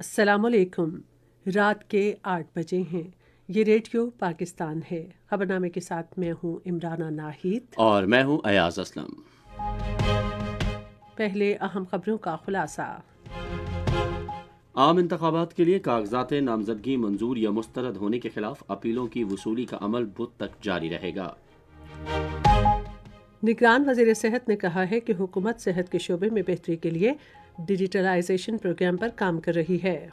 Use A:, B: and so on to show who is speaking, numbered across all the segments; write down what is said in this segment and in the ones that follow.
A: السلام علیکم۔ رات کے 8 بجے ہیں۔ یہ ریڈیو پاکستان ہے۔ خبرنامے کے ساتھ میں ہوں عمرانہ ناہید
B: اور میں ہوں ایاز اسلم۔
A: پہلے اہم خبروں کا خلاصہ۔
B: عام انتخابات کے لیے کاغذات نامزدگی منظور یا مسترد ہونے کے خلاف اپیلوں کی وصولی کا عمل بدھ تک جاری رہے گا۔
A: نگران وزیر صحت نے کہا ہے کہ حکومت صحت کے شعبے میں بہتری کے لیے ڈیجیٹلائزیشن پروگرام پر کام کر رہی ہے۔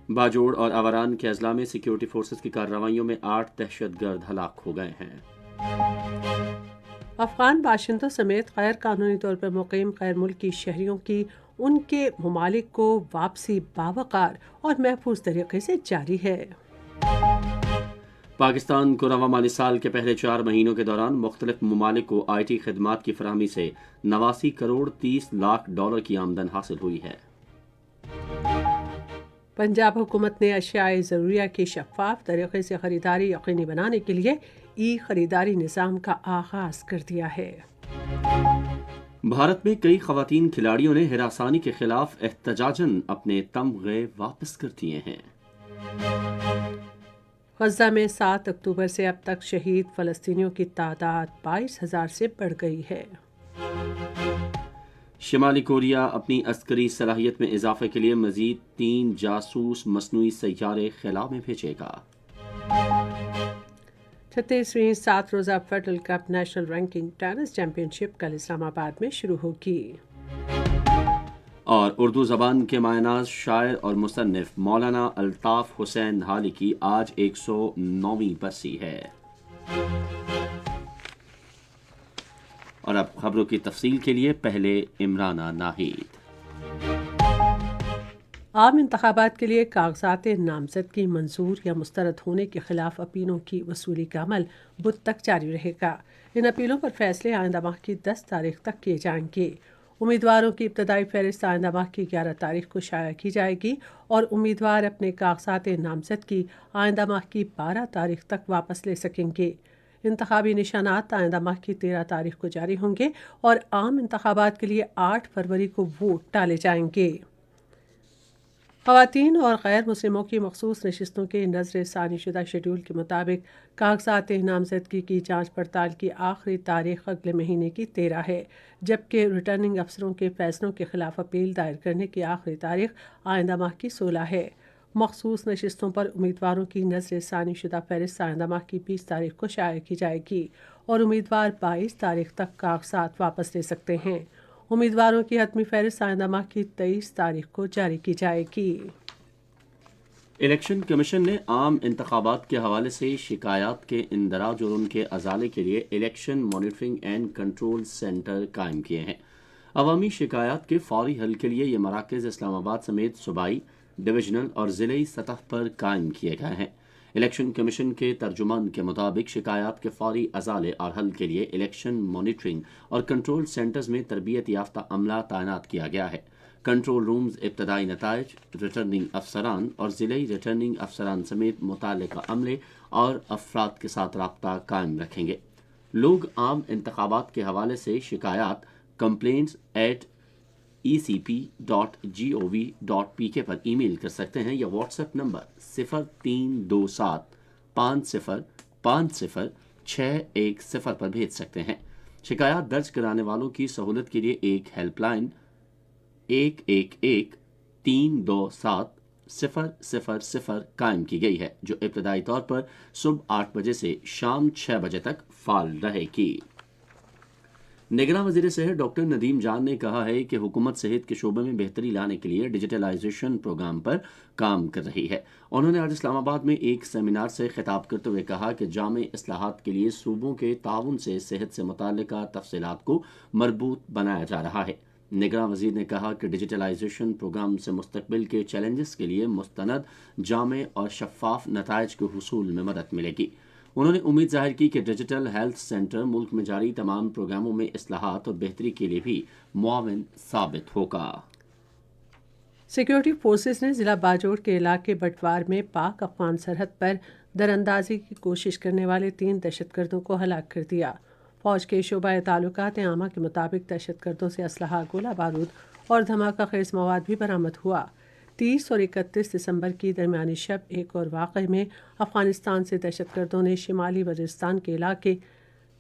B: باجوڑ اور آوران کے اضلاع میں سیکیورٹی فورسز کی کارروائیوں میں 8 دہشت گرد ہلاک ہو گئے ہیں۔
A: افغان باشندوں سمیت غیر قانونی طور پر مقیم غیر ملکی شہریوں کی ان کے ممالک کو واپسی باوقار اور محفوظ طریقے سے جاری ہے۔
B: پاکستان کو رواں مالی سال کے پہلے 4 مہینوں کے دوران مختلف ممالک کو آئی ٹی خدمات کی فراہمی سے 89 کروڑ 30 لاکھ ڈالر کی آمدن حاصل ہوئی ہے۔
A: پنجاب حکومت نے اشیاء ضروریہ کی شفاف طریقے سے خریداری یقینی بنانے کے لیے ای خریداری نظام کا آغاز کر دیا ہے۔
B: بھارت میں کئی خواتین کھلاڑیوں نے ہراسانی کے خلاف احتجاجاً اپنے تمغے واپس کر دیے ہیں۔
A: غزہ میں 7 اکتوبر سے اب تک شہید فلسطینیوں کی تعداد 22,000 سے بڑھ گئی ہے۔
B: شمالی کوریا اپنی عسکری صلاحیت میں اضافے کے لیے مزید 3 جاسوس مصنوعی سیارے خلا میں بھیجے گا۔
A: 36ویں 7 روزہ federal cup national ranking tennis championship کل اسلام آباد میں شروع ہوگی۔
B: اور اردو زبان کے مایہ ناز شاعر اور مصنف مولانا الطاف حسین حالی کی آج 109ویں برسی ہے۔ اور اب خبروں کی تفصیل کے لیے پہلے عمرانہ ناہید۔
A: عام انتخابات کے لیے کاغذات نامزدگی منظور یا مسترد ہونے کے خلاف اپیلوں کی وصولی کا عمل بدھ تک جاری رہے گا۔ ان اپیلوں پر فیصلے آئندہ ماہ کی 10 تاریخ تک کیے جائیں گے۔ امیدواروں کی ابتدائی فہرست آئندہ ماہ کی 11 تاریخ کو شائع کی جائے گی اور امیدوار اپنے کاغذات نامزدگی آئندہ ماہ کی 12 تاریخ تک واپس لے سکیں گے۔ انتخابی نشانات آئندہ ماہ کی 13 تاریخ کو جاری ہوں گے اور عام انتخابات کے لیے 8 فروری کو ووٹ ڈالے جائیں گے۔ خواتین اور غیر مسلموں کی مخصوص نشستوں کے نظر ثانی شدہ شیڈول کے مطابق کاغذات نامزدگی کی جانچ پڑتال کی آخری تاریخ اگلے مہینے کی 13 ہے، جبکہ ریٹرننگ افسروں کے فیصلوں کے خلاف اپیل دائر کرنے کی آخری تاریخ آئندہ ماہ کی 16 ہے۔ مخصوص نشستوں پر امیدواروں کی نظر ثانی شدہ فہرست آئندہ ماہ کی 20 تاریخ کو شائع کی جائے گی اور امیدوار 22 تاریخ تک کاغذات واپس لے سکتے ہیں۔ امیدواروں کی حتمی فہرست آئندہ ماہ کی 23 تاریخ کو جاری کی جائے گی۔
B: الیکشن کمیشن نے عام انتخابات کے حوالے سے شکایات کے اندراج اور ان کے ازالے کے لیے election monitoring and control centre قائم کیے ہیں۔ عوامی شکایات کے فوری حل کے لیے یہ مراکز اسلام آباد سمیت صوبائی، ڈویژنل اور ضلعی سطح پر قائم کیے گئے ہیں۔ الیکشن کمیشن کے ترجمان کے مطابق شکایات کے فوری ازالے اور حل کے لیے الیکشن مانیٹرنگ اور کنٹرول سینٹرز میں تربیت یافتہ عملہ تعینات کیا گیا ہے۔ کنٹرول رومز ابتدائی نتائج، ریٹرننگ افسران اور ضلعی ریٹرننگ افسران سمیت متعلقہ عملے اور افراد کے ساتھ رابطہ قائم رکھیں گے۔ لوگ عام انتخابات کے حوالے سے شکایات complaints@ecp.gov.pk پر ای میل کر سکتے ہیں یا واٹس ایپ نمبر 0327 50 50 610 پر بھیج سکتے ہیں۔ شکایات درج کرانے والوں کی سہولت کے لیے ایک ہیلپ لائن 111-327-000 قائم کی گئی ہے، جو ابتدائی طور پر صبح 8 بجے سے شام 6 بجے تک فعال رہے گی۔ نگراں وزیر صحت ڈاکٹر ندیم جان نے کہا ہے کہ حکومت صحت کے شعبے میں بہتری لانے کے لیے ڈیجیٹلائزیشن پروگرام پر کام کر رہی ہے۔ انہوں نے آج اسلام آباد میں ایک سیمینار سے خطاب کرتے ہوئے کہا کہ جامع اصلاحات کے لیے صوبوں کے تعاون سے صحت سے متعلقہ تفصیلات کو مربوط بنایا جا رہا ہے۔ نگراں وزیر نے کہا کہ ڈیجیٹلائزیشن پروگرام سے مستقبل کے چیلنجز کے لیے مستند، جامع اور شفاف نتائج کے حصول میں مدد ملے گی۔ انہوں نے امید ظاہر کی کہ ڈیجیٹل ہیلتھ سینٹر ملک میں جاری تمام پروگراموں میں اصلاحات اور بہتری کے لیے بھی معاون ثابت ہوگا۔
A: سیکیورٹی فورسز نے ضلع باجوڑ کے علاقے بٹوار میں پاک افغان سرحد پر دراندازی کی کوشش کرنے والے 3 دہشت گردوں کو ہلاک کر دیا۔ فوج کے شعبہ تعلقات عامہ کے مطابق دہشت گردوں سے اسلحہ، گولہ بارود اور دھماکہ خیز مواد بھی برآمد ہوا۔ 30 اور 31 دسمبر کی درمیانی شب ایک اور واقعے میں افغانستان سے دہشت گردوں نے شمالی وزیرستان کے علاقے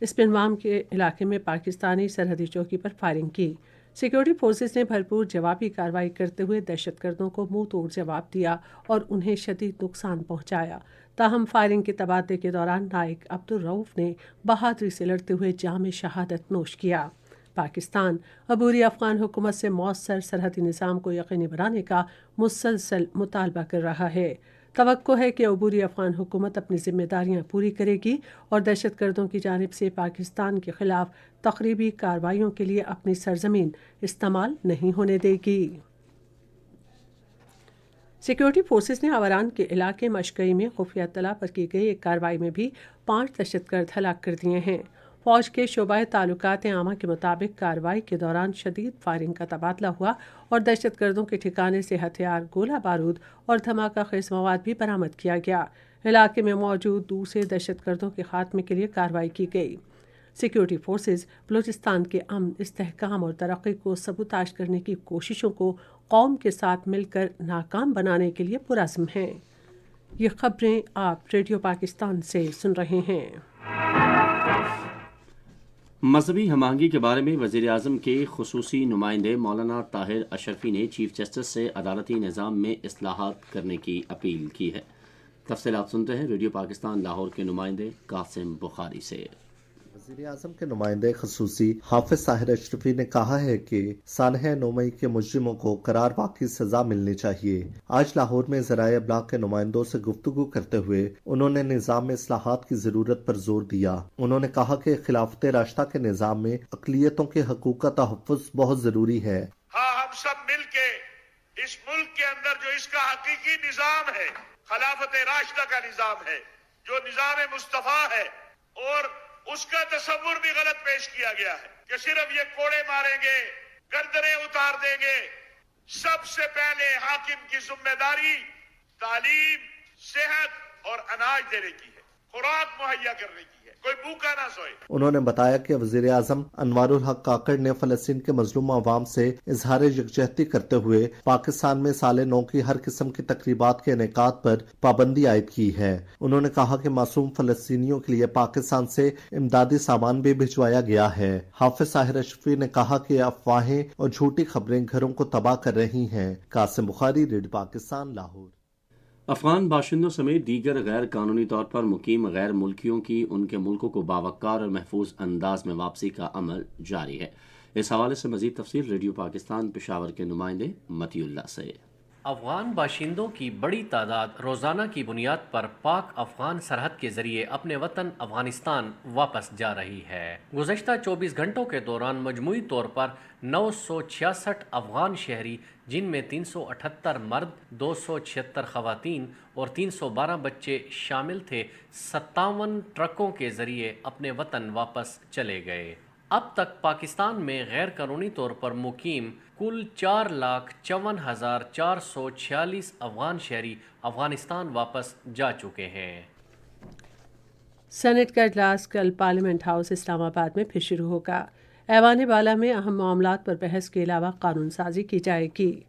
A: اسپنوام کے علاقے میں پاکستانی سرحدی چوکی پر فائرنگ کی۔ سیکورٹی فورسز نے بھرپور جوابی کارروائی کرتے ہوئے دہشت گردوں کو منہ توڑ جواب دیا اور انہیں شدید نقصان پہنچایا۔ تاہم فائرنگ کے تبادلے کے دوران نائک عبدالرؤف نے بہادری سے لڑتے ہوئے جام شہادت نوش کیا۔ پاکستان عبوری افغان حکومت سے مؤثر سرحدی نظام کو یقینی بنانے کا مسلسل مطالبہ کر رہا ہے۔ توقع ہے کہ عبوری افغان حکومت اپنی ذمہ داریاں پوری کرے گی اور دہشت گردوں کی جانب سے پاکستان کے خلاف تخریبی کارروائیوں کے لیے اپنی سرزمین استعمال نہیں ہونے دے گی۔ سیکورٹی فورسز نے آوران کے علاقے مشکئی میں خفیہ اطلاع پر کی گئی ایک کارروائی میں بھی 5 دہشت گرد ہلاک کر دیے ہیں۔ فوج کے شعبہ تعلقات عامہ کے مطابق کارروائی کے دوران شدید فائرنگ کا تبادلہ ہوا اور دہشت گردوں کے ٹھکانے سے ہتھیار، گولہ بارود اور دھماکہ خیز مواد بھی برآمد کیا گیا۔ علاقے میں موجود دوسرے دہشت گردوں کے خاتمے کے لیے کارروائی کی گئی۔ سیکورٹی فورسز بلوچستان کے امن، استحکام اور ترقی کو سبوتاژ کرنے کی کوششوں کو قوم کے ساتھ مل کر ناکام بنانے کے لیے پرعزم ہیں۔ یہ خبریں آپ ریڈیو پاکستان سے سن رہے ہیں۔
B: مذہبی ہم آہنگی کے بارے میں وزیر اعظم کے خصوصی نمائندے مولانا طاہر اشرفی نے چیف جسٹس سے عدالتی نظام میں اصلاحات کرنے کی اپیل کی ہے۔ تفصیلات سنتے ہیں ریڈیو پاکستان لاہور کے نمائندے قاسم بخاری سے۔
C: وزیر اعظم کے نمائندے خصوصی حافظ طاہر اشرفی نے کہا ہے کہ سانحہ 9 مئی کے مجرموں کو قرار واقعی سزا ملنی چاہیے۔ آج لاہور میں ذرائع ابلاغ کے نمائندوں سے گفتگو کرتے ہوئے انہوں نے نظام میں اصلاحات کی ضرورت پر زور دیا۔ انہوں نے کہا کہ خلافت راشدہ کے نظام میں اقلیتوں کے حقوق کا تحفظ بہت ضروری ہے۔
D: ہاں، ہم سب مل کے اس ملک کے اندر جو اس کا حقیقی نظام ہے، خلافت راشدہ کا نظام ہے، جو نظام مصطفیٰ ہے، اور اس کا تصور بھی غلط پیش کیا گیا ہے کہ صرف یہ کوڑے ماریں گے، گردنیں اتار دیں گے۔ سب سے پہلے حاکم کی ذمہ داری تعلیم، صحت اور اناج دینے کی ہے، خوراک مہیا کرنے کی ہے، کوئی بھوکا نہ سوئے۔
C: انہوں نے بتایا کہ وزیر اعظم انوار الحق کاکڑ نے فلسطین کے مظلوم عوام سے اظہار یکجہتی کرتے ہوئے پاکستان میں سال نو کی ہر قسم کی تقریبات کے انعقاد پر پابندی عائد کی ہے۔ انہوں نے کہا کہ معصوم فلسطینیوں کے لیے پاکستان سے امدادی سامان بھی بھجوایا گیا ہے۔ حافظ طاہر اشرفی نے کہا کہ افواہیں اور جھوٹی خبریں گھروں کو تباہ کر رہی ہیں۔ قاسم بخاری، ریڈیو پاکستان، لاہور۔
B: افغان باشندوں سمیت دیگر غیر قانونی طور پر مقیم غیر ملکیوں کی ان کے ملکوں کو باوقار اور محفوظ انداز میں واپسی کا عمل جاری ہے۔ اس حوالے سے مزید تفصیل ریڈیو پاکستان پشاور کے نمائندے متی اللہ سے۔
E: افغان باشندوں کی بڑی تعداد روزانہ کی بنیاد پر پاک افغان سرحد کے ذریعے اپنے وطن افغانستان واپس جا رہی ہے۔ گزشتہ 24 گھنٹوں کے دوران مجموعی طور پر 966 افغان شہری، جن میں 378 مرد، 276 خواتین اور 312 بچے شامل تھے، 57 ٹرکوں کے ذریعے اپنے وطن واپس چلے گئے۔ اب تک پاکستان میں غیر قانونی طور پر مقیم کل 4,54,446 افغان شہری افغانستان واپس جا چکے ہیں۔
A: سینٹ کا اجلاس کل پارلیمنٹ ہاؤس اسلام آباد میں پھر شروع ہوگا۔ ایوان بالا میں اہم معاملات پر بحث کے علاوہ قانون سازی کی جائے گی۔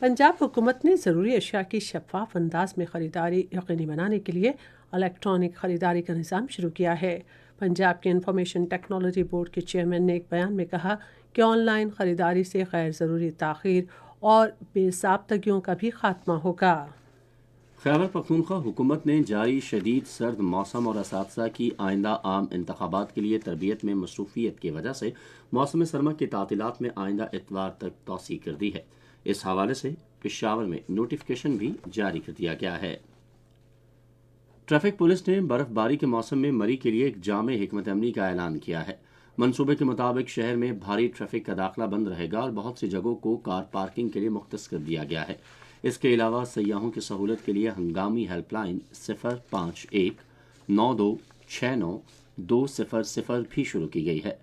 A: پنجاب حکومت نے ضروری اشیاء کی شفاف انداز میں خریداری یقینی بنانے کے لیے الیکٹرانک خریداری کا نظام شروع کیا ہے۔ پنجاب کے انفارمیشن ٹیکنالوجی بورڈ کے چیئرمین نے ایک بیان میں کہا کہ آن لائن خریداری سے غیر ضروری تاخیر اور بے ضابطگیوں کا بھی خاتمہ ہوگا۔
B: خیبر پختونخوا حکومت نے جاری شدید سرد موسم اور اساتذہ کی آئندہ عام انتخابات کے لیے تربیت میں مصروفیت کی وجہ سے موسم سرما کی تعطیلات میں آئندہ اتوار تک توسیع کر دی ہے۔ اس حوالے سے پشاور میں نوٹیفکیشن بھی جاری کر دیا گیا ہے۔ ٹریفک پولیس نے برف باری کے موسم میں مری کے لیے ایک جامع حکمت عملی کا اعلان کیا ہے۔ منصوبے کے مطابق شہر میں بھاری ٹریفک کا داخلہ بند رہے گا اور بہت سی جگہوں کو کار پارکنگ کے لیے مختص کر دیا گیا ہے۔ اس کے علاوہ سیاحوں کی سہولت کے لیے ہنگامی ہیلپ لائن 05192692000 بھی شروع کی گئی ہے۔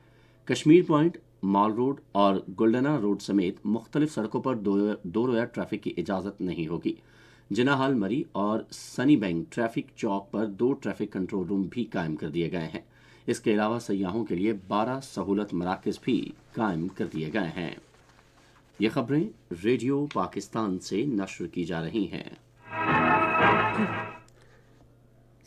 B: کشمیر پوائنٹ، مال روڈ اور گلڈنا روڈ سمیت مختلف سڑکوں پر دو رویہ ٹریفک کی اجازت نہیں ہوگی۔ جناح ہال مری اور سنی بینک ٹریفک چوک پر 2 ٹریفک کنٹرول روم بھی قائم کر دیے گئے ہیں۔ اس کے علاوہ سیاحوں کے لیے 12 سہولت مراکز بھی قائم کر دیے گئے ہیں۔ یہ خبریں ریڈیو پاکستان سے نشر کی جا رہی ہیں۔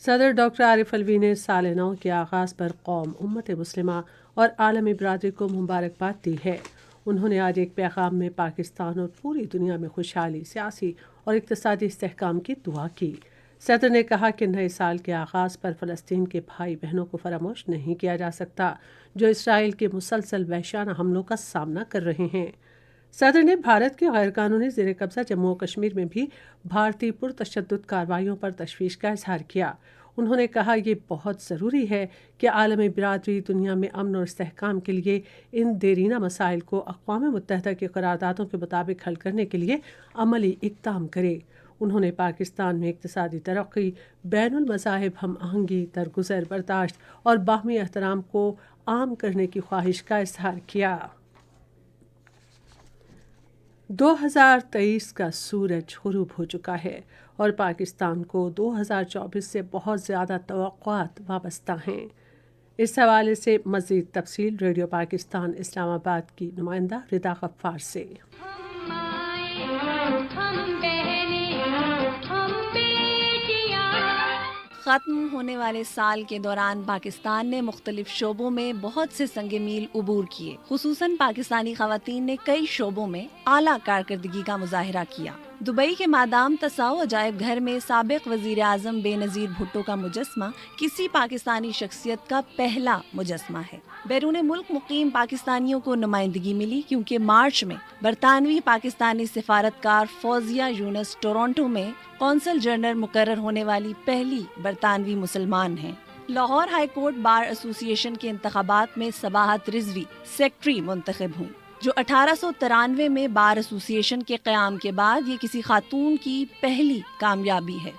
A: صدر ڈاکٹر عارف الوی نے سال نو کے آغاز پر قوم، امت مسلمہ اور عالمی برادری کو مبارکباد دی ہے۔ انہوں نے آج ایک پیغام میں پاکستان اور پوری دنیا میں خوشحالی، سیاسی اور اقتصادی استحکام کی دعا کی۔ صدر نے کہا کہ نئے سال کے آغاز پر فلسطین کے بھائی بہنوں کو فراموش نہیں کیا جا سکتا جو اسرائیل کے مسلسل وحشیانہ حملوں کا سامنا کر رہے ہیں۔ صدر نے بھارت کے غیر قانونی زیر قبضہ جموں و کشمیر میں بھی بھارتی پرتشدد کارروائیوں پر تشویش کا اظہار کیا۔ انہوں نے کہا یہ بہت ضروری ہے کہ عالمی برادری دنیا میں امن اور استحکام کے لیے ان دیرینہ مسائل کو اقوام متحدہ کی قراردادوں کے مطابق حل کرنے کے لیے عملی اقدام کرے۔ انہوں نے پاکستان میں اقتصادی ترقی، بین المذاہب ہم آہنگی، درگزر برداشت اور باہمی احترام کو عام کرنے کی خواہش کا اظہار کیا۔ 2023 کا سورج غروب ہو چکا ہے اور پاکستان کو 2024 سے بہت زیادہ توقعات وابستہ ہیں۔ اس حوالے سے مزید تفصیل ریڈیو پاکستان اسلام آباد کی نمائندہ ردا غفار سے۔
F: ختم ہونے والے سال کے دوران پاکستان نے مختلف شعبوں میں بہت سے سنگ میل عبور کیے۔ خصوصاً پاکستانی خواتین نے کئی شعبوں میں اعلیٰ کارکردگی کا مظاہرہ کیا۔ دبئی کے مادام تساؤ عجائب گھر میں سابق وزیر اعظم بے نظیر بھٹو کا مجسمہ کسی پاکستانی شخصیت کا پہلا مجسمہ ہے۔ بیرون ملک مقیم پاکستانیوں کو نمائندگی ملی کیونکہ مارچ میں برطانوی پاکستانی سفارتکار فوزیہ یونس ٹورانٹو میں قونصل جنرل مقرر ہونے والی پہلی برطانوی مسلمان ہیں۔ لاہور ہائی کورٹ بار ایسوسی ایشن کے انتخابات میں صباحت رضوی سیکرٹری منتخب ہوئی، جو 1893 میں بار ایسوسی ایشن کے قیام کے بعد یہ کسی خاتون کی پہلی کامیابی ہے۔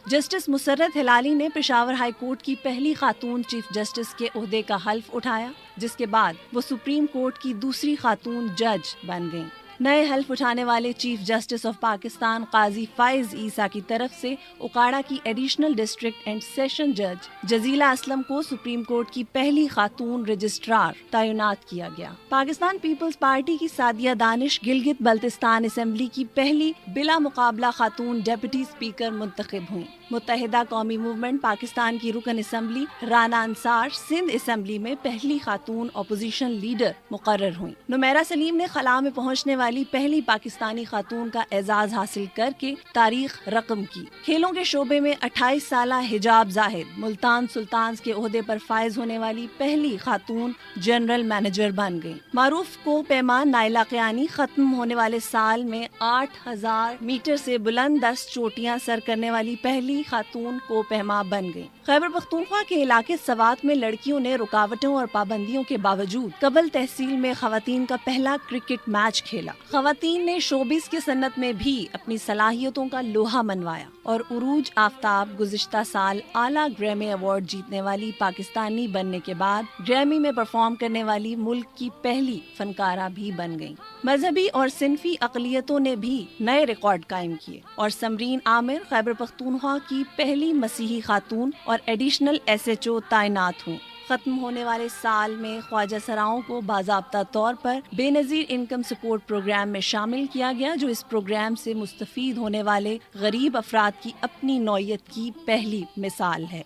F: جسٹس مسرت ہلالی نے پشاور ہائی کورٹ کی پہلی خاتون چیف جسٹس کے عہدے کا حلف اٹھایا، جس کے بعد وہ سپریم کورٹ کی دوسری خاتون جج بن گئیں۔ نئے حلف اٹھانے والے چیف جسٹس آف پاکستان قاضی فائز عیسیٰ کی طرف سے اکاڑا کی ایڈیشنل ڈسٹرکٹ اینڈ سیشن جج جزیلہ اسلم کو سپریم کورٹ کی پہلی خاتون رجسٹرار تعینات کیا گیا۔ پاکستان پیپلز پارٹی کی سعدیہ دانش گلگت بلتستان اسمبلی کی پہلی بلا مقابلہ خاتون ڈپٹی اسپیکر منتخب ہوئیں۔ متحدہ قومی موومنٹ پاکستان کی رکن اسمبلی رانا انصار سندھ اسمبلی میں پہلی خاتون اپوزیشن لیڈر مقرر ہوئیں۔ نمیرہ سلیم نے خلا میں پہنچنے والی پہلی پاکستانی خاتون کا اعزاز حاصل کر کے تاریخ رقم کی۔ کھیلوں کے شعبے میں 28 سالہ حجاب زاہد ملتان سلطانز کے عہدے پر فائز ہونے والی پہلی خاتون جنرل مینیجر بن گئی۔ معروف کو پیمان نائلہ قیانی ختم ہونے والے سال میں 8000 میٹر سے بلند 10 چوٹیاں سر کرنے والی پہلی خاتون کو پہما بن گئی۔ خیبر پختونخوا کے علاقے سوات میں لڑکیوں نے رکاوٹوں اور پابندیوں کے باوجود قبل تحصیل میں خواتین کا پہلا کرکٹ میچ کھیلا۔ خواتین نے شوبز کی صنعت میں بھی اپنی صلاحیتوں کا لوہا منوایا اور عروج آفتاب گزشتہ سال اعلیٰ گریمی ایوارڈ جیتنے والی پاکستانی بننے کے بعد گریمی میں پرفارم کرنے والی ملک کی پہلی فنکارہ بھی بن گئیں۔ مذہبی اور صنفی اقلیتوں نے بھی نئے ریکارڈ قائم کیے اور سمرین عامر خیبر پختونخوا کی پہلی مسیحی خاتون اور ایڈیشنل SHO تعینات ہوئیں۔ ختم ہونے والے سال میں خواجہ سراؤں کو باضابطہ طور پر بے نظیر انکم سپورٹ پروگرام میں شامل کیا گیا، جو اس پروگرام سے مستفید ہونے والے غریب افراد کی اپنی نوعیت کی پہلی مثال ہے۔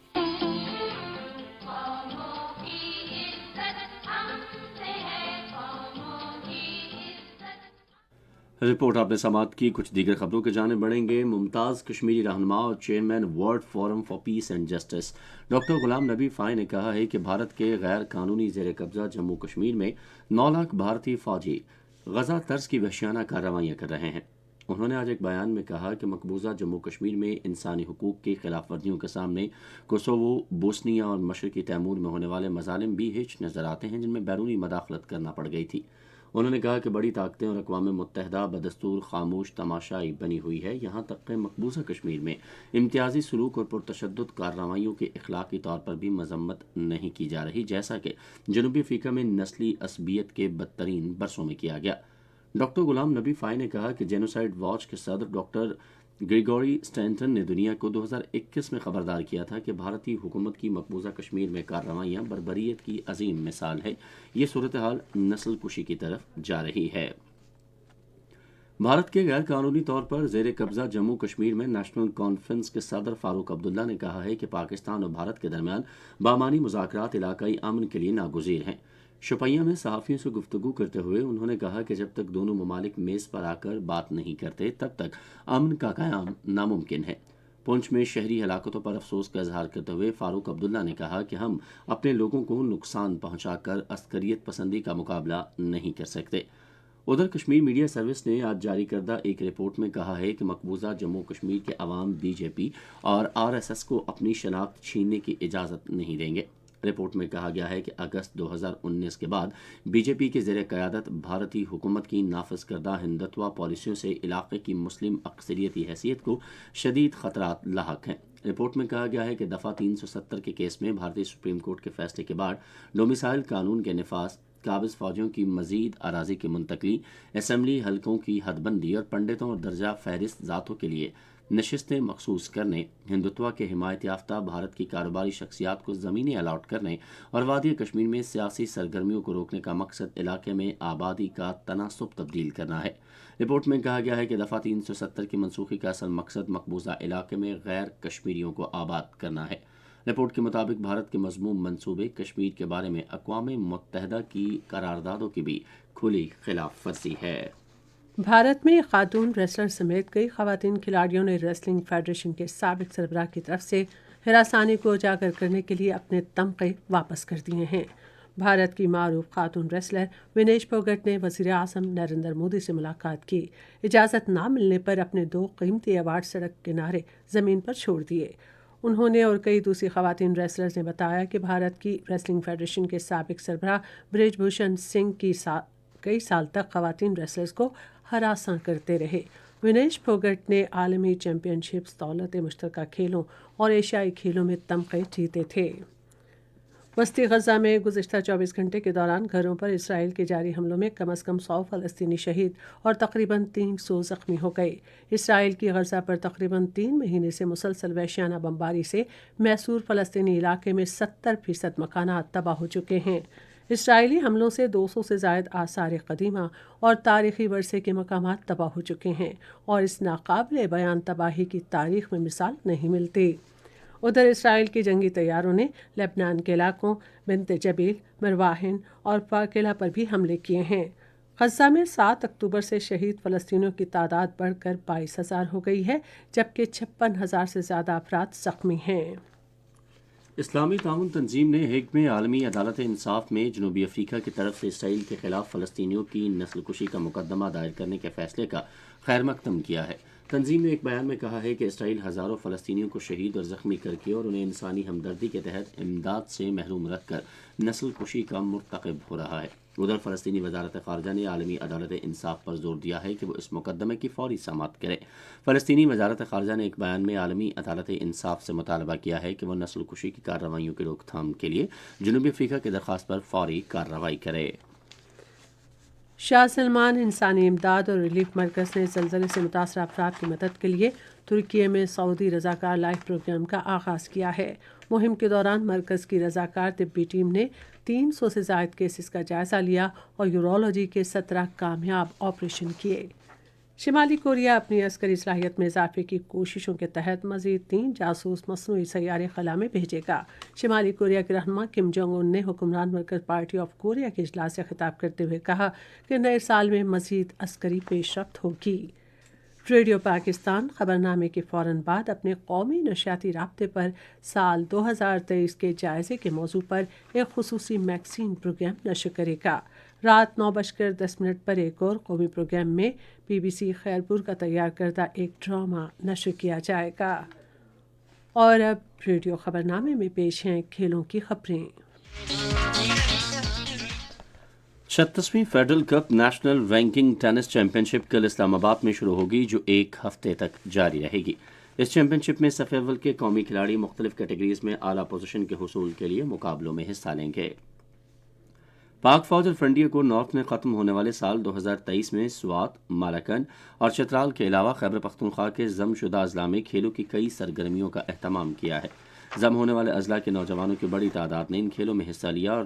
B: رپورٹ آپ نے سماعت کی۔ کچھ دیگر خبروں کی جانب بڑھیں گے۔ ممتاز کشمیری رہنما اور chairman world forum for piece and justice doctor Ghulam نبی فائیں نے کہا ہے کہ بھارت کے غیر قانونی زیر قبضہ جموں کشمیر میں 9 لاکھ بھارتی فوجی غزہ طرز کی وحشیانہ کارروائیاں کر رہے ہیں۔ انہوں نے آج ایک بیان میں کہا کہ مقبوضہ جموں کشمیر میں انسانی حقوق کی خلاف ورزیوں کے سامنے کوسوو، بوسنیا اور مشرقی تیمور میں ہونے والے مظالم بھی ہچ نظر آتے ہیں، جن میں بیرونی مداخلت کرنا پڑ گئی تھی۔ انہوں نے کہا کہ بڑی طاقتیں اور اقوام متحدہ بدستور خاموش تماشائی بنی ہوئی ہے، یہاں تک کہ مقبوضہ کشمیر میں امتیازی سلوک اور پرتشدد کارروائیوں کی اخلاقی طور پر بھی مذمت نہیں کی جا رہی، جیسا کہ جنوبی افریقہ میں نسلی عصبیت کے بدترین برسوں میں کیا گیا۔ ڈاکٹر غلام نبی فائیں نے کہا کہ جینوسائیڈ واچ کے صدر ڈاکٹر گریگوری اسٹینٹن نے دنیا کو 2021 میں خبردار کیا تھا کہ بھارتی حکومت کی مقبوضہ کشمیر میں کارروائیاں بربریت کی عظیم مثال ہے۔ یہ صورتحال نسل کشی کی طرف جا رہی ہے۔ بھارت کے غیر قانونی طور پر زیر قبضہ جموں کشمیر میں نیشنل کانفرنس کے صدر فاروق عبداللہ نے کہا ہے کہ پاکستان اور بھارت کے درمیان بامعنی مذاکرات علاقائی امن کے لیے ناگزیر ہیں۔ شوپیاں میں صحافیوں سے گفتگو کرتے ہوئے انہوں نے کہا کہ جب تک دونوں ممالک میز پر آ کر بات نہیں کرتے تب تک امن کا قیام ناممکن ہے۔ پونچھ میں شہری ہلاکتوں پر افسوس کا اظہار کرتے ہوئے فاروق عبداللہ نے کہا کہ ہم اپنے لوگوں کو نقصان پہنچا کر عسکریت پسندی کا مقابلہ نہیں کر سکتے۔ ادھر کشمیر میڈیا سروس نے آج جاری کردہ ایک رپورٹ میں کہا ہے کہ مقبوضہ جموں کشمیر کے عوام بی جے پی اور RSS کو اپنی شناخت چھیننے کی اجازت نہیں دیں گے۔ رپورٹ میں کہا گیا ہے کہ اگست 2019 کے بعد بی جے پی کے زیر قیادت بھارتی حکومت کی نافذ کردہ ہندتوا پالیسیوں سے علاقے کی مسلم اکثریتی حیثیت کو شدید خطرات لاحق ہیں۔ رپورٹ میں کہا گیا ہے کہ دفعہ 370 کے کیس میں بھارتی سپریم کورٹ کے فیصلے کے بعد ڈومیسائل قانون کے نفاذ، قابض فوجیوں کی مزید اراضی کی منتقلی، اسمبلی حلقوں کی حد بندی اور پنڈتوں اور درجہ فہرست ذاتوں کے لیے نشستیں مخصوص کرنے، ہندتوا کے حمایت یافتہ بھارت کی کاروباری شخصیات کو زمینیں الاٹ کرنے اور وادی کشمیر میں سیاسی سرگرمیوں کو روکنے کا مقصد علاقے میں آبادی کا تناسب تبدیل کرنا ہے۔ رپورٹ میں کہا گیا ہے کہ دفعہ 370 کی منسوخی کا اصل مقصد مقبوضہ علاقے میں غیر کشمیریوں کو آباد کرنا ہے۔ رپورٹ کے مطابق بھارت کے مذموم منصوبے کشمیر کے بارے میں اقوام متحدہ کی قراردادوں کی بھی کھلی خلاف ورزی ہے۔
A: بھارت میں خاتون ریسلر سمیت کئی خواتین کھلاڑیوں نے ریسلنگ فیڈریشن کے سابق سربراہ کی طرف سے ہراسانی کو اجاگر کرنے کے لیے اپنے تمغے واپس کر دیے ہیں۔ بھارت کی معروف خاتون ریسلر ونیش پھوگٹ نے وزیر اعظم نریندر مودی سے ملاقات کی۔ اجازت نہ ملنے پر اپنے 2 قیمتی ایوارڈ سڑک کنارے زمین پر چھوڑ دیے۔ انہوں نے اور کئی دوسری خواتین ریسلرز نے بتایا کہ بھارت کی ریسلنگ فیڈریشن کے سابق سربراہ برج بھوشن سنگھ کی کئی سال تک خواتین ریسلرز کو ہراساں کرتے رہے۔ ونیش پھوگٹ نے عالمی چیمپئن شپس، دولت مشترکہ کھیلوں اور ایشیائی کھیلوں میں تمغے جیتے تھے۔ وسطی غزہ میں گزشتہ 24 گھنٹے کے دوران گھروں پر اسرائیل کے جاری حملوں میں کم از کم 100 فلسطینی شہید اور تقریباً 300 زخمی ہو گئے۔ اسرائیل کی غزہ پر تقریباً 3 مہینے سے مسلسل وحشیانہ بمباری سے محصور فلسطینی علاقے میں 70% مکانات تباہ ہو چکے ہیں۔ اسرائیلی حملوں سے 200 سے زائد آثار قدیمہ اور تاریخی ورثے کے مقامات تباہ ہو چکے ہیں اور اس ناقابل بیان تباہی کی تاریخ میں مثال نہیں ملتی۔ ادھر اسرائیل کے جنگی طیاروں نے لبنان کے علاقوں بنت جبیل، مرواہن اور فاقلہ پر بھی حملے کیے ہیں۔ غزہ میں 7 اکتوبر سے شہید فلسطینیوں کی تعداد بڑھ کر 22,000 ہو گئی ہے، جبکہ 56,000 سے زیادہ افراد زخمی ہیں۔
B: اسلامی تعاون تنظیم نے ہیگ میں عالمی عدالت انصاف میں جنوبی افریقہ کی طرف سے اسرائیل کے خلاف فلسطینیوں کی نسل کشی کا مقدمہ دائر کرنے کے فیصلے کا خیر مقدم کیا ہے۔ تنظیم نے ایک بیان میں کہا ہے کہ اسرائیل ہزاروں فلسطینیوں کو شہید اور زخمی کر کے اور انہیں انسانی ہمدردی کے تحت امداد سے محروم رکھ کر نسل کشی کا مرتکب ہو رہا ہے۔ ادھر فلسطینی وزارت خارجہ نے عالمی عدالت انصاف پر زور دیا ہے کہ وہ اس مقدمے کی فوری سماعت کرے۔ فلسطینی وزارت خارجہ نے ایک بیان میں عالمی عدالت انصاف سے مطالبہ کیا ہے کہ وہ نسل کشی کی کارروائیوں کی روک تھام کے لیے جنوبی افریقہ کی درخواست پر فوری کارروائی کرے۔
A: شاہ سلمان انسانی امداد اور ریلیف مرکز نے زلزلے سے متاثرہ افراد کی مدد کے لیے ترکی میں سعودی رضاکار لائف پروگرام کا آغاز کیا ہے۔ مہم کے دوران مرکز کی رضاکار طبی ٹیم نے 300 سے زائد کیسز کا جائزہ لیا اور یورولوجی کے 17 کامیاب آپریشن کیے۔ شمالی کوریا اپنی عسکری صلاحیت میں اضافے کی کوششوں کے تحت مزید 3 جاسوس مصنوعی سیارے خلا میں بھیجے گا۔ شمالی کوریا کے رہنما کم جونگ ان نے حکمران ورکر پارٹی آف کوریا کے اجلاس سے خطاب کرتے ہوئے کہا کہ نئے سال میں مزید عسکری پیش رفت ہوگی۔ ریڈیو پاکستان خبرنامے کے فوراً بعد اپنے قومی نشریاتی رابطے پر سال 2023 کے جائزے کے موضوع پر ایک خصوصی میگزین پروگرام نشر کرے گا۔ رات 9:10 پر ایک اور قومی پروگرام میں BBC خیرپور کا تیار کردہ ایک ڈرامہ نشر کیا جائے گا۔ اور اب ریڈیو خبرنامے میں پیش ہیں کھیلوں کی خبریں۔
B: 36ویں federal cup national ranking tennis championship کل اسلام آباد میں شروع ہوگی، جو 1 ہفتے تک جاری رہے گی۔ اس چیمپئن شپ میں صف اول کے قومی کھلاڑی مختلف کیٹیگریز میں اعلیٰ پوزیشن کے حصول کے لیے مقابلوں میں حصہ لیں گے۔ پاک فوج اور فرنٹیئر کو نارتھ میں ختم ہونے والے سال 2023 میں سوات، مالاکنڈ اور چترال کے علاوہ خیبر پختونخوا کے ضم شدہ اضلاع میں کھیلوں کی کئی سرگرمیوں کا اہتمام کیا ہے۔ ضم ہونے والے اضلاع کے نوجوانوں کی بڑی تعداد نے ان کھیلوں میں حصہ لیا اور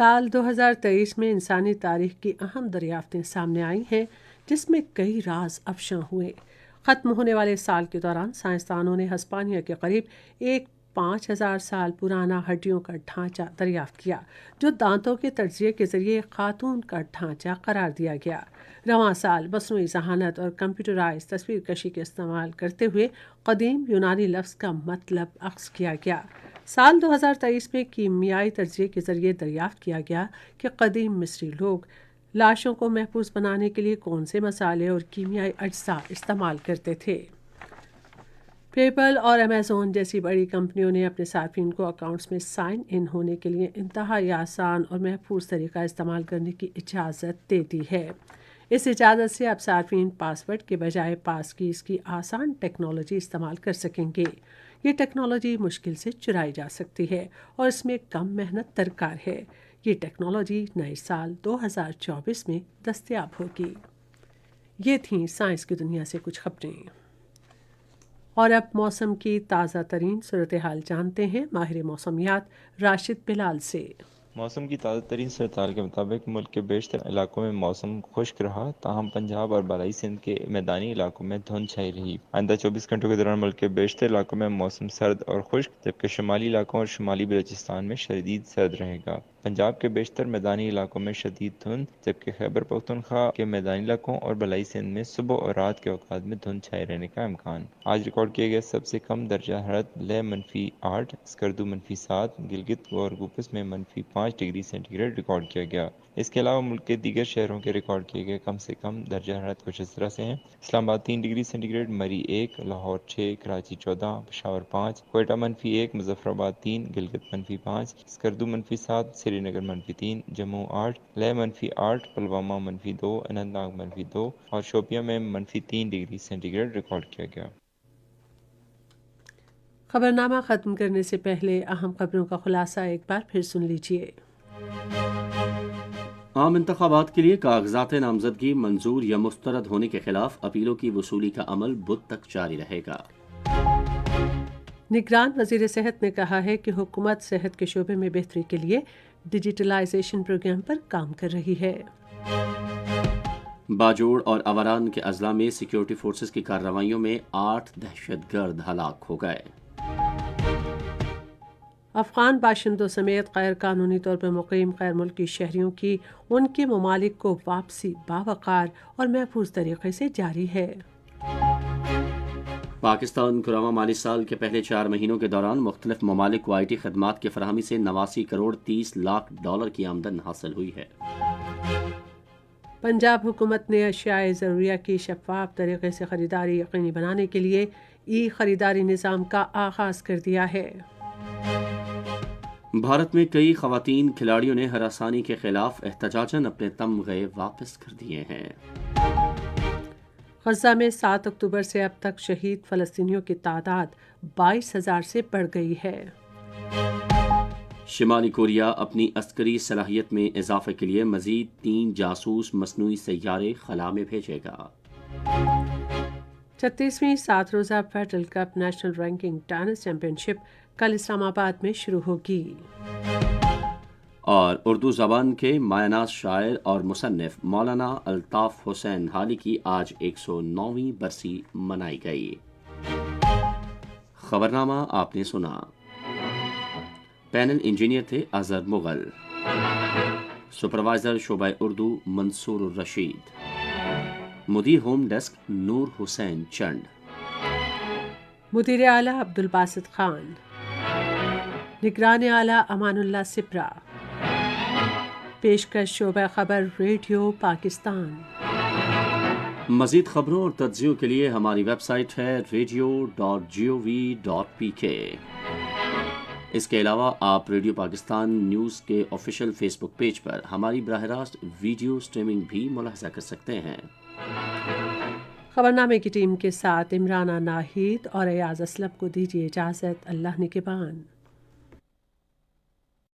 A: سال 2023 میں انسانی تاریخ کی اہم دریافتیں سامنے آئی ہیں، جس میں کئی راز افشاں ہوئے۔ ختم ہونے والے سال کے دوران سائنسدانوں نے ہسپانیہ کے قریب ایک 5000 سال پرانا ہڈیوں کا ڈھانچہ دریافت کیا، جو دانتوں کے تجزیے کے ذریعے خاتون کا ڈھانچہ قرار دیا گیا۔ رواں سال مصنوعی ذہانت اور کمپیوٹرائز تصویر کشی کے استعمال کرتے ہوئے قدیم یونانی لفظ کا مطلب اخذ کیا گیا۔ سال 2023 میں کیمیائی تجزیے کے ذریعے دریافت کیا گیا کہ قدیم مصری لوگ لاشوں کو محفوظ بنانے کے لیے کون سے مسالے اور کیمیائی اجزاء استعمال کرتے تھے۔ پے پل اور امیزون جیسی بڑی کمپنیوں نے اپنے صارفین کو اکاؤنٹس میں سائن ان ہونے کے لیے انتہائی آسان اور محفوظ طریقہ استعمال کرنے کی اجازت دے دی ہے۔ اس اجازت سے اب صارفین پاس ورڈ کے بجائے پاس کیز کی آسان ٹیکنالوجی استعمال کر سکیں گے۔ یہ ٹیکنالوجی مشکل سے چرائی جا سکتی ہے اور اس میں کم محنت درکار ہے۔ یہ ٹیکنالوجی نئے سال 2024 میں دستیاب ہوگی۔ یہ تھیں سائنس کی دنیا سے کچھ خبریں۔ اور اب موسم کی تازہ ترین صورتحال جانتے ہیں ماہر موسمیات راشد بلال سے۔
G: موسم کی تازہ ترین صورتحال کے مطابق ملک کے بیشتر علاقوں میں موسم خشک رہا، تاہم پنجاب اور بالائی سندھ کے میدانی علاقوں میں دھند چھائی رہی۔ آئندہ 24 گھنٹوں کے دوران ملک کے بیشتر علاقوں میں موسم سرد اور خشک، جبکہ شمالی علاقوں اور شمالی بلوچستان میں شدید سرد رہے گا۔ پنجاب کے بیشتر میدانی علاقوں میں شدید دھند، جبکہ خیبر پختونخوا کے میدانی علاقوں اور بالائی سندھ میں صبح اور رات کے اوقات میں دھند چھائے رہنے کا امکان۔ آج ریکارڈ کیا گیا سب سے کم درجہ حرارت لے -8، اسکردو -7، گلگت اور گوپس میں -5 ڈگری سینٹی گریڈ ریکارڈ کیا گیا۔ اس کے علاوہ ملک کے دیگر شہروں کے ریکارڈ کیے گئے کم سے کم درجہ حرارت کچھ اس طرح سے ہیں: اسلام آباد 3 ڈگری سینٹی گریڈ، مری 1، لاہور 6، کراچی 14، پشاور 5، کوئٹہ -1، مظفر آباد 3، گلگت -5، اسکردو -7، سری نگر -3، جموں 8، لے -8، پلوامہ -2، اننت ناگ -2 اور شوپیاں میں -3 ڈگری سینٹی گریڈ ریکارڈ کیا گیا۔
A: خبرنامہ ختم کرنے سے پہلے اہم خبروں کا خلاصہ ایک بار پھر سن لیجیے۔
B: عام انتخابات کے لیے کاغذات نامزدگی منظور یا مسترد ہونے کے خلاف اپیلوں کی وصولی کا عمل بدھ تک جاری رہے گا۔
A: نگران وزیر صحت نے کہا ہے کہ حکومت صحت کے شعبے میں بہتری کے لیے ڈیجیٹلائزیشن پروگرام پر کام کر رہی ہے۔
B: باجوڑ اور اوران کے اضلاع میں سیکیورٹی فورسز کی کارروائیوں میں 8 دہشت گرد ہلاک ہو گئے۔
A: افغان باشندوں سمیت غیر قانونی طور پر مقیم غیر ملکی شہریوں کی ان کے ممالک کو واپسی باوقار اور محفوظ طریقے سے جاری ہے۔
B: پاکستان کو رواں مالی سال کے پہلے 4 مہینوں کے دوران مختلف ممالک کو IT خدمات کی فراہمی سے 89 کروڑ 30 لاکھ ڈالر کی آمدن حاصل ہوئی ہے۔
A: پنجاب حکومت نے اشیاء ضروریہ کی شفاف طریقے سے خریداری یقینی بنانے کے لیے ای خریداری نظام کا آغاز کر دیا ہے۔
B: بھارت میں کئی خواتین کھلاڑیوں نے ہراسانی کے خلاف احتجاجاً اپنے تمغے واپس کر دیے ہیں۔
A: غزہ میں 7 اکتوبر سے اب تک شہید فلسطینیوں کی تعداد 22,000 سے بڑھ گئی ہے۔
B: شمالی کوریا اپنی عسکری صلاحیت میں اضافے کے لیے مزید 3 جاسوس مصنوعی سیارے خلا میں بھیجے گا۔
A: 36ویں 7 روزہ federal cup national ranking tennis championship کل اسلام آباد میں شروع ہوگی۔
B: اور اردو زبان کے مایہ ناز شاعر اور مصنف مولانا الطاف حسین حالی کی آج 109ویں برسی منائی گئی۔ خبرنامہ آپ نے سنا۔ پینل انجینئر تھے اظہر مغل، سپروائزر شعبہ اردو منصور الرشید، مدیر ہوم ڈیسک نور حسین چنڈ،
A: مدیر اعلیٰ عبدالباسط خان، نگران اعلیٰ امان اللہ سپرا، پیشکش شعبہ خبر ریڈیو پاکستان۔
B: مزید خبروں اور تجزیوں کے لیے ہماری ویب سائٹ ہے radio.gov.pk۔ اس کے علاوہ آپ ریڈیو پاکستان نیوز کے آفیشیل فیس بک پیج پر ہماری براہ راست ویڈیو سٹریمنگ بھی ملاحظہ کر سکتے ہیں۔
A: خبرنامے کی ٹیم کے ساتھ عمرانہ ناہید اور ایاز اسلم کو دیجیے اجازت۔ اللہ نگہبان۔